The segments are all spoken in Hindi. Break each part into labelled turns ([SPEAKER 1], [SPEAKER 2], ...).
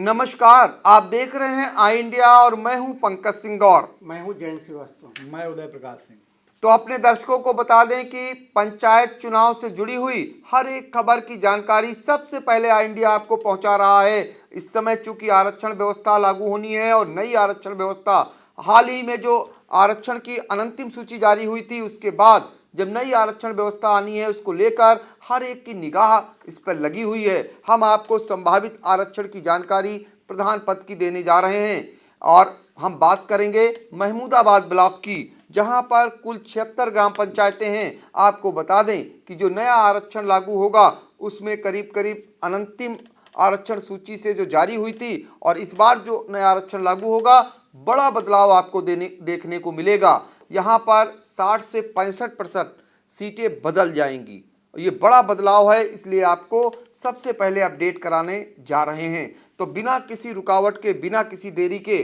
[SPEAKER 1] नमस्कार, आप देख रहे हैं आई इंडिया और मैं हूं पंकज सिंह गौर।
[SPEAKER 2] मैं हूं जयंत श्रीवास्तव।
[SPEAKER 3] मैं उदय प्रकाश सिंह।
[SPEAKER 1] तो अपने दर्शकों को बता दें कि पंचायत चुनाव से जुड़ी हुई हर एक खबर की जानकारी सबसे पहले आई इंडिया आपको पहुंचा रहा है। इस समय चूंकि आरक्षण व्यवस्था लागू होनी है और नई आरक्षण व्यवस्था हाल ही में जो आरक्षण की अनंतिम सूची जारी हुई थी उसके बाद जब नई आरक्षण व्यवस्था आनी है उसको लेकर हर एक की निगाह इस पर लगी हुई है। हम आपको संभावित आरक्षण की जानकारी प्रधान पद की देने जा रहे हैं और हम बात करेंगे महमूदाबाद ब्लॉक की, जहां पर कुल 76 ग्राम पंचायतें हैं। आपको बता दें कि जो नया आरक्षण लागू होगा उसमें करीब करीब अनंतिम आरक्षण सूची से जो जारी हुई थी और इस बार जो नया आरक्षण लागू होगा बड़ा बदलाव आपको देखने को मिलेगा। यहाँ पर 60 से 65% सीटें बदल जाएंगी। ये बड़ा बदलाव है, इसलिए आपको सबसे पहले अपडेट कराने जा रहे हैं। तो बिना किसी रुकावट के, बिना किसी देरी के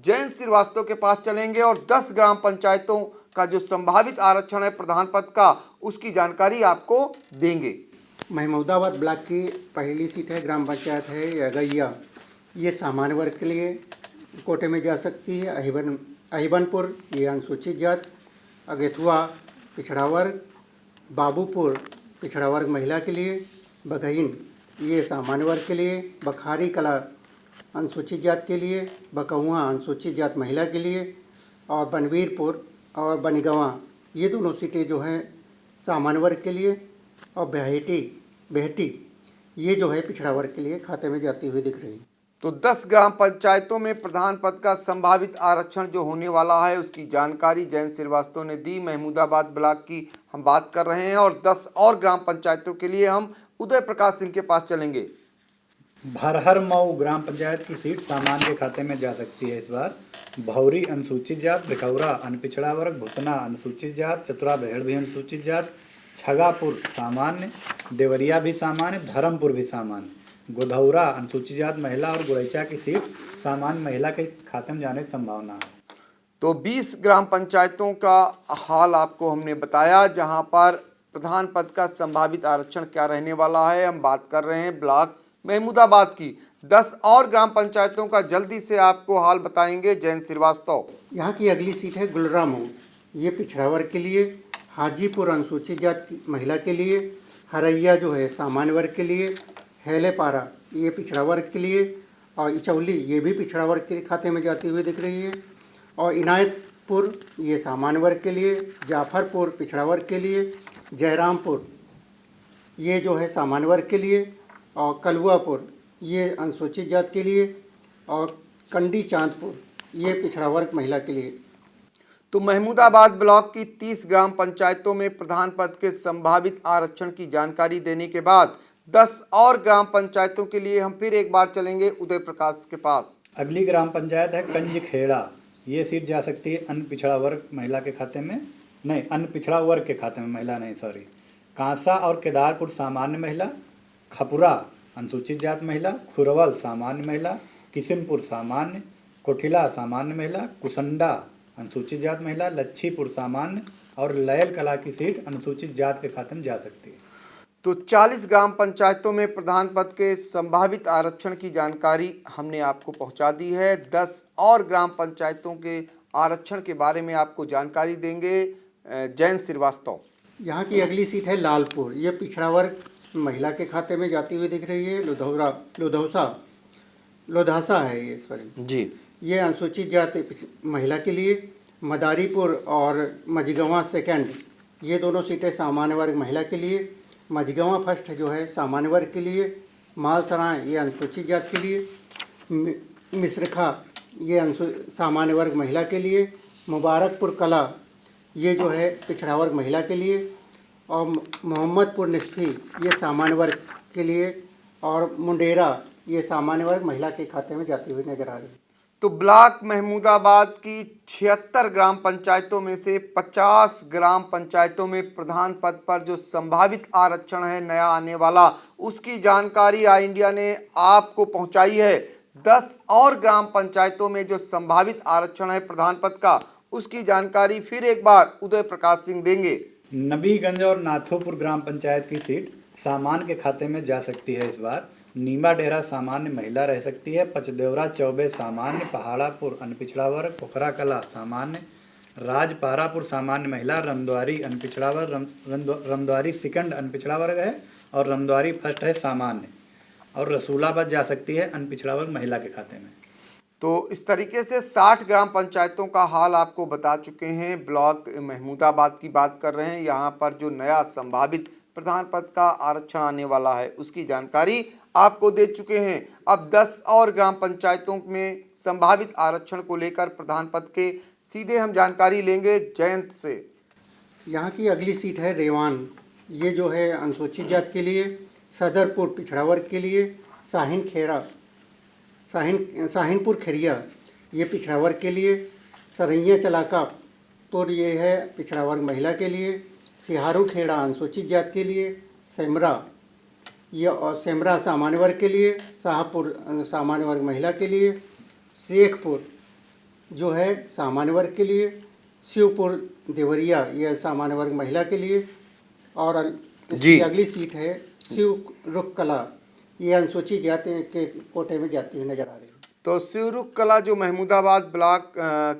[SPEAKER 1] जयंत श्रीवास्तव के पास चलेंगे और 10 ग्राम पंचायतों का जो संभावित आरक्षण है प्रधान पद का उसकी जानकारी आपको देंगे।
[SPEAKER 2] महमूदाबाद ब्लॉक की पहली सीट है, ग्राम पंचायत है यगैया। ये सामान्य वर्ग के लिए कोटे में जा सकती है। अहिबनपुर ये अनुसूचित जात, अगेथुआ पिछड़ा वर्ग, बाबूपुर पिछड़ा वर्ग महिला के लिए, बघईन ये सामान्य वर्ग के लिए, बखारी कला अनुसूचित जात के लिए, बकहुआ अनुसूचित जात महिला के लिए और बनवीरपुर और बनीगवा ये दोनों सीटें जो हैं सामान्य वर्ग के लिए और बेहटी ये जो है पिछड़ा वर्ग के लिए खाते में जाती हुई दिख रही है।
[SPEAKER 1] तो 10 ग्राम पंचायतों में प्रधान पद का संभावित आरक्षण जो होने वाला है उसकी जानकारी जयंत श्रीवास्तव ने दी। महमूदाबाद ब्लॉक की हम बात कर रहे हैं और 10 और ग्राम पंचायतों के लिए हम उदय प्रकाश सिंह के पास चलेंगे।
[SPEAKER 3] भरहर मऊ ग्राम पंचायत की सीट सामान्य के खाते में जा सकती है इस बार। भौरी अनुसूचित जात, बिकौरा अनपिछड़ा वर्ग, भुतना अनुसूचित जात, चतुरा बहेड़ भी अनुसूचित जात, छगापुर सामान्य, देवरिया भी सामान्य, धर्मपुर भी सामान्य, गोधौरा अनुसूचित जात महिला और गुरैचा की सीट सामान्य महिला के खाते में जाने की संभावना है।
[SPEAKER 1] तो 20 ग्राम पंचायतों का हाल आपको हमने बताया जहां पर प्रधान पद का संभावित आरक्षण क्या रहने वाला है। हम बात कर रहे हैं ब्लॉक महमूदाबाद की। 10 और ग्राम पंचायतों का जल्दी से आपको हाल बताएंगे जयंत श्रीवास्तव।
[SPEAKER 2] यहाँ की अगली सीट है गुलरामऊ, ये पिछड़ा वर्ग के लिए, हाजीपुर अनुसूचित जात की महिला के लिए, हरैया जो है सामान्य वर्ग के लिए, हेलेपारा ये पिछड़ा वर्ग के लिए और इचौली ये भी पिछड़ा वर्ग के खाते में जाती हुई दिख रही है और इनायतपुर ये सामान्य वर्ग के लिए, जाफरपुर पिछड़ा वर्ग के लिए, जयरामपुर ये जो है सामान्य वर्ग के लिए और कलुआपुर ये अनुसूचित जात के लिए और कंडी चांदपुर ये पिछड़ा वर्ग महिला के लिए।
[SPEAKER 1] तो महमूदाबाद ब्लॉक की 30 ग्राम पंचायतों में प्रधान पद के संभावित आरक्षण की जानकारी देने के बाद 10 और ग्राम पंचायतों के लिए हम फिर एक बार चलेंगे उदय प्रकाश के पास।
[SPEAKER 3] अगली ग्राम पंचायत है कंजखेड़ा। ये सीट जा सकती है अन्य पिछड़ा वर्ग महिला के खाते में, नहीं अन्य पिछड़ा वर्ग के खाते में, महिला नहीं सॉरी। कांसा और केदारपुर सामान्य महिला, खपुरा अनुसूचित जात महिला, खुरवल सामान्य महिला, किशनपुर सामान्य, कोठिला सामान्य महिला, कुसंडा अनुसूचित जात महिला, लच्छीपुर सामान्य और लयल कला की सीट अनुसूचित जात के खाते में जा सकती है।
[SPEAKER 1] तो 40 ग्राम पंचायतों में प्रधान पद के संभावित आरक्षण की जानकारी हमने आपको पहुंचा दी है। 10 और ग्राम पंचायतों के आरक्षण के बारे में आपको जानकारी देंगे जयंत श्रीवास्तव।
[SPEAKER 2] यहाँ की अगली सीट है लालपुर, ये पिछड़ा वर्ग महिला के खाते में जाती हुई दिख रही है। लोधासा है ये सॉरी
[SPEAKER 1] जी,
[SPEAKER 2] ये अनुसूचित जाति महिला के लिए। मदारीपुर और मझगवां सेकंड ये दोनों सीटें सामान्य वर्ग महिला के लिए। मझगवां फर्स्ट जो है सामान्य वर्ग के लिए। मालसराय ये अनुसूचित जात के लिए। मिश्रखा ये सामान्य वर्ग महिला के लिए। मुबारकपुर कला ये जो है पिछड़ा वर्ग महिला के लिए और मोहम्मदपुर निस्फी ये सामान्य वर्ग के लिए और मुंडेरा ये सामान्य वर्ग महिला के खाते में जाती हुई नजर आ रही है।
[SPEAKER 1] तो ब्लॉक महमूदाबाद की 76 ग्राम पंचायतों में से 50 ग्राम पंचायतों में प्रधान पद पर जो संभावित आरक्षण है नया आने वाला उसकी जानकारी आई इंडिया ने आपको पहुंचाई है। 10 और ग्राम पंचायतों में जो संभावित आरक्षण है प्रधान पद का उसकी जानकारी फिर एक बार उदय प्रकाश सिंह देंगे।
[SPEAKER 3] नबीगंज और नाथोपुर ग्राम पंचायत की सीट सामान्य के खाते में जा सकती है इस बार। नीमा डेरा सामान्य महिला रह सकती है। पचदेवरा चौबे सामान्य। पहाड़ापुर अनपिछड़ा वर्ग। पोखरा कला सामान्य। राजपारापुर सामान्य महिला। रमद्वारी अनपिछड़ा वर्ग। रमद्वारी सेकंड अनपिछड़ा वर्ग है और रमद्वारी फर्स्ट है सामान्य। और रसूलाबाद जा सकती है अनपिछड़ा वर्ग महिला के खाते में।
[SPEAKER 1] तो इस तरीके से 60 ग्राम पंचायतों का हाल आपको बता चुके हैं। ब्लॉक महमूदाबाद की बात कर रहे हैं। यहाँ पर जो नया संभावित प्रधान पद का आरक्षण आने वाला है उसकी जानकारी आपको दे चुके हैं। अब 10 और ग्राम पंचायतों में संभावित आरक्षण को लेकर प्रधान पद के सीधे हम जानकारी लेंगे जयंत से।
[SPEAKER 2] यहाँ की अगली सीट है रेवान। ये जो है अनुसूचित जाति के लिए। सदरपुर पिछड़ा वर्ग के लिए। शाहीनपुर खेरिया ये पिछड़ा वर्ग के लिए। सरैया चलाकापुर ये है पिछड़ा वर्ग महिला के लिए। सिहारू खेड़ा अनुसूचित जाति के लिए। सेमरा सामान्य वर्ग के लिए। शाहपुर सामान्य वर्ग महिला के लिए। शेखपुर जो है सामान्य वर्ग के लिए। शिवपुर देवरिया यह सामान्य वर्ग महिला के लिए। और इसकी अगली सीट है शिवरुख कला, ये अनुसूचित जाति के कोटे में जाती है नजर आ रही है।
[SPEAKER 1] तो शिवरुख कला जो महमूदाबाद ब्लॉक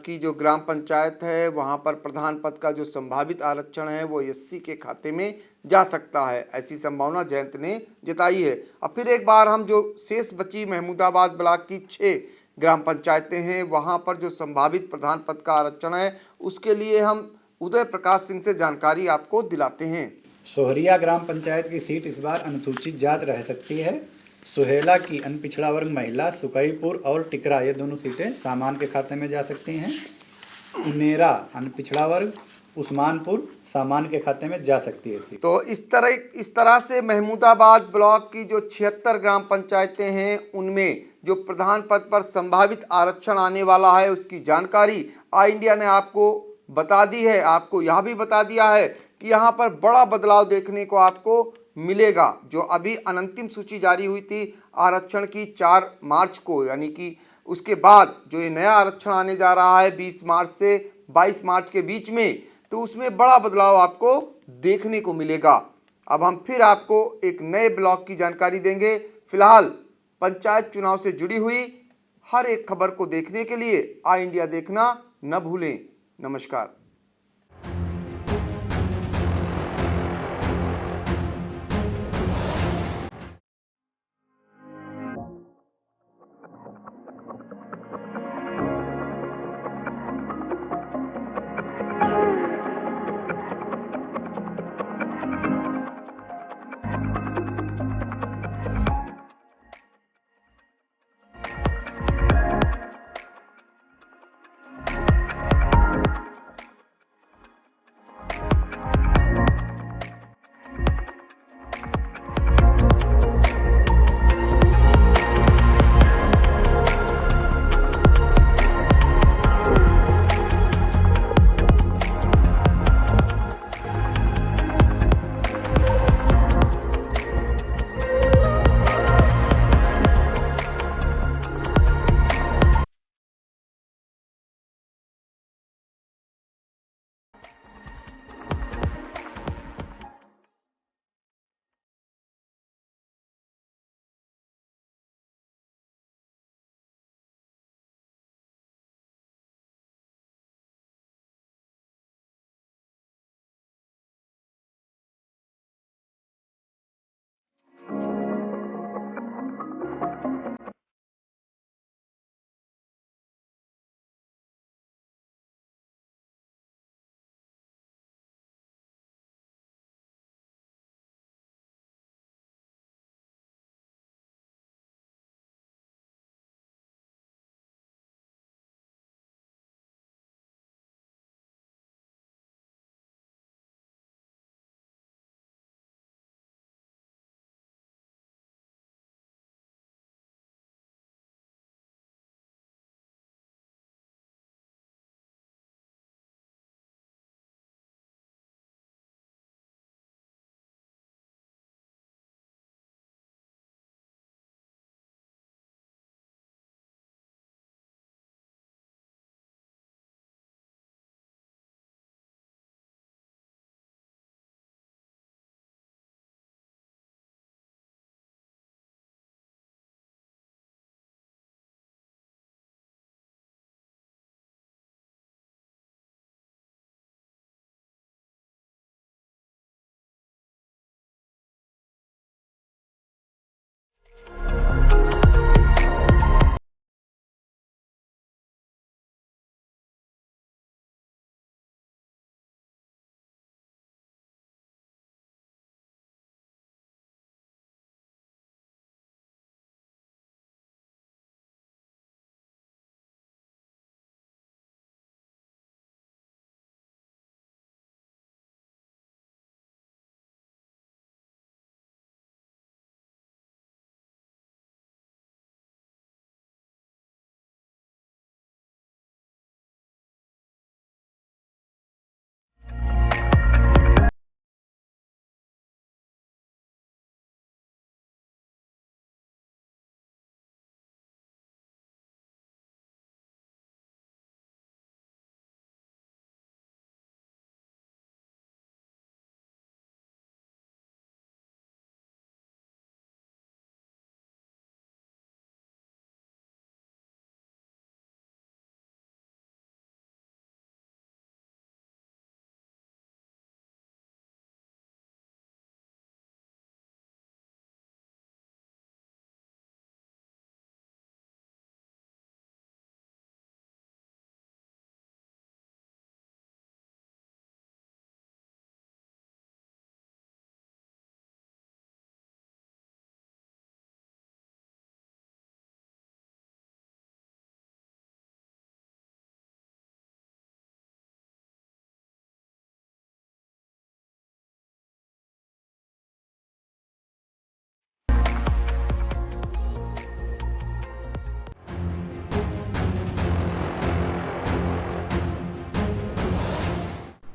[SPEAKER 1] की जो ग्राम पंचायत है वहां पर प्रधान पद का जो संभावित आरक्षण है वो एससी के खाते में जा सकता है, ऐसी संभावना जयंत ने जताई है। अब फिर एक बार हम जो शेष बची महमूदाबाद ब्लॉक की 6 ग्राम पंचायतें हैं वहां पर जो संभावित प्रधान पद का आरक्षण है उसके लिए हम उदय प्रकाश सिंह से जानकारी आपको दिलाते हैं।
[SPEAKER 3] सोहरिया ग्राम पंचायत की सीट इस बार अनुसूचित जाति रह सकती है। सुहेला की अनपिछड़ा वर्ग महिला। सुकईपुर और टिकरा ये दोनों सीटें सामान्य के खाते में जा सकती हैं। उनेरा अनपिछड़ा वर्ग। उस्मानपुर सामान्य के खाते में जा सकती है सीट।
[SPEAKER 1] तो इस तरह से महमूदाबाद ब्लॉक की जो 76 ग्राम पंचायतें हैं उनमें जो प्रधान पद पर संभावित आरक्षण आने वाला है उसकी जानकारी आई इंडिया ने आपको बता दी है। आपको यह भी बता दिया है कि यहाँ पर बड़ा बदलाव देखने को आपको मिलेगा। जो अभी अनंतिम सूची जारी हुई थी आरक्षण की 4 मार्च को, यानी कि उसके बाद जो ये नया आरक्षण आने जा रहा है 20 मार्च से 22 मार्च के बीच में, तो उसमें बड़ा बदलाव आपको देखने को मिलेगा। अब हम फिर आपको एक नए ब्लॉक की जानकारी देंगे। फिलहाल पंचायत चुनाव से जुड़ी हुई हर एक खबर को देखने के लिए आई इंडिया देखना न भूलें। नमस्कार।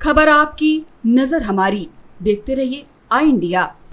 [SPEAKER 4] खबर आपकी, नजर हमारी। देखते रहिए आई इंडिया।